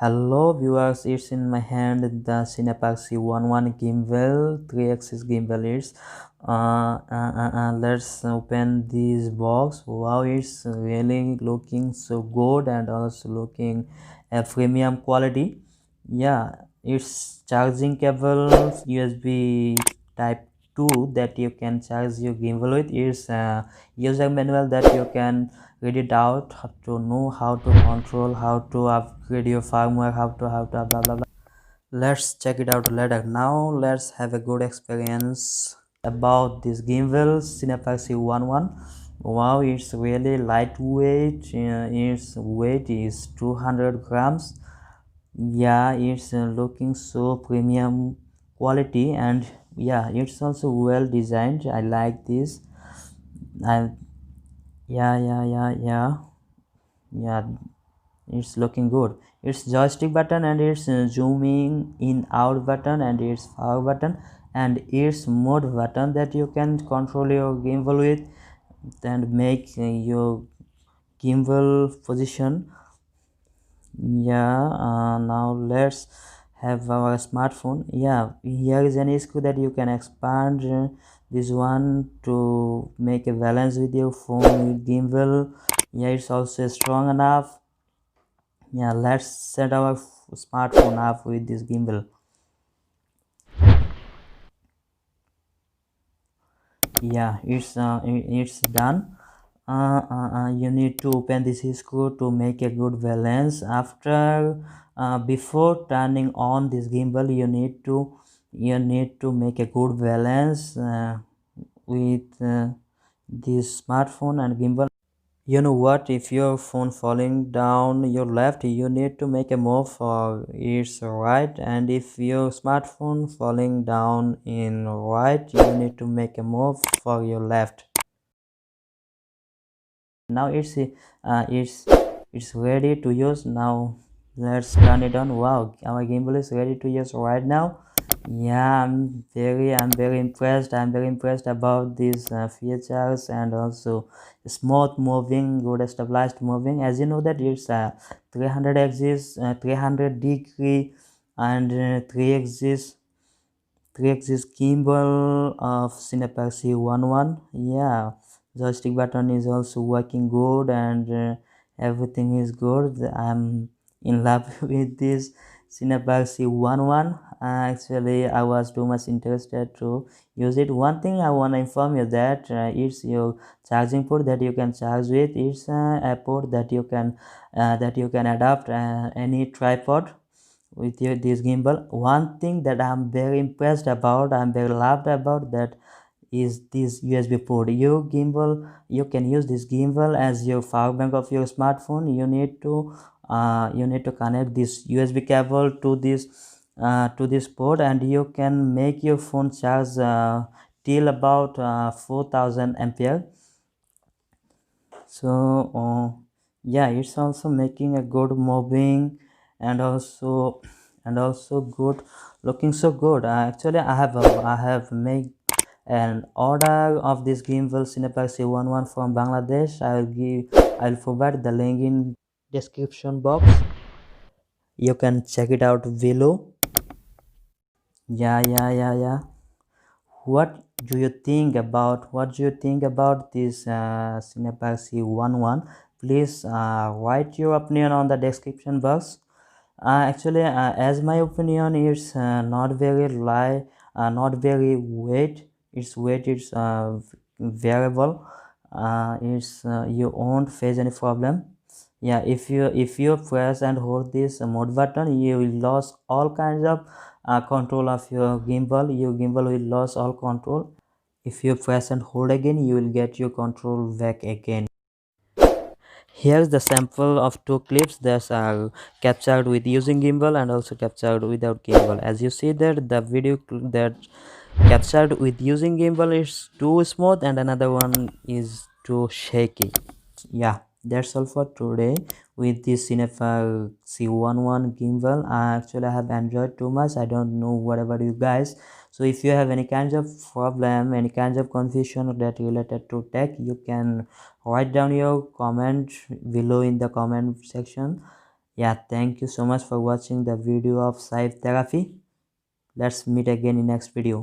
Hello viewers, it's in my hand the CINEPEER C11 gimbal, 3-axis gimbal is. Let's open this box. Wow, it's really looking so good and also looking a premium quality. Yeah, it's charging cable USB type 2 that you can charge your gimbal with. It's a user manual that you can read it out to know how to control, how to upgrade your firmware, how to blah blah blah. Let's check it out later. Now let's have a good experience about this gimbal CINEPEER C11. Wow, it's really lightweight. Its weight is 200 grams. Yeah, it's looking so premium quality, and yeah, it's also well designed. I like this. And yeah, it's looking good. It's joystick button, and it's zooming in out button, and it's power button, and it's mode button that you can control your gimbal with and make your gimbal position. Yeah, now let's have our smartphone. Yeah, here is an screw that you can expand this one to make a balance with your phone with gimbal. Yeah, it's also strong enough. Yeah, let's set our smartphone up with this gimbal. Yeah, it's done. You need to open this screw to make a good balance. After before turning on this gimbal, you need to make a good balance with this smartphone and gimbal. You know what, if your phone falling down your left, you need to make a move for its right, and if your smartphone falling down in right, you need to make a move for your left. Now it's ready to use. Now let's turn it on. Wow, our gimbal is ready to use right now. Yeah, I'm very impressed. I'm very impressed about these features, and also smooth moving, good stabilized moving. As you know that it's 300 axis 300 degree and 3 axis gimbal of CINEPEER C11. Yeah, joystick button is also working good, and everything is good. I'm in love with this CINEPEER C11. Actually, I was too much interested to use it. One thing I want to inform you that it's your charging port that you can charge with. It's a port that you can adapt any tripod with this gimbal. One thing that I'm very impressed about, I'm very loved about, that is this USB port. You can use this gimbal as your power bank of your smartphone. You need to connect this USB cable to this port, and you can make your phone charge till about 4000 ampere. So yeah, it's also making a good moving, and also good looking so good. Actually, I have made an order of this gimbal CINEPEER C11 from Bangladesh. I'll provide the link in description box. You can check it out below. Yeah. What do you think about this CINEPEER C11? Please write your opinion on the description box. Actually, as my opinion, it's not very light, not very weight. Its weight is variable. It's you won't face any problem. Yeah, if you press and hold this mode button, you will lose all kinds of control of your gimbal. Your gimbal will lose all control. If you press and hold again, you will get your control back again. Here's the sample of two clips that are captured with using gimbal and also captured without gimbal. As you see that the video that captured with using gimbal is too smooth, and another one is too shaky. Yeah, that's all for today with this CINEPEER C11 gimbal. Actually, I have enjoyed too much. I don't know what about you guys. So if you have any kinds of problem, any kinds of confusion that related to tech, you can write down your comment below in the comment section. Yeah, thank you so much for watching the video of Saif therapy. Let's meet again in next video.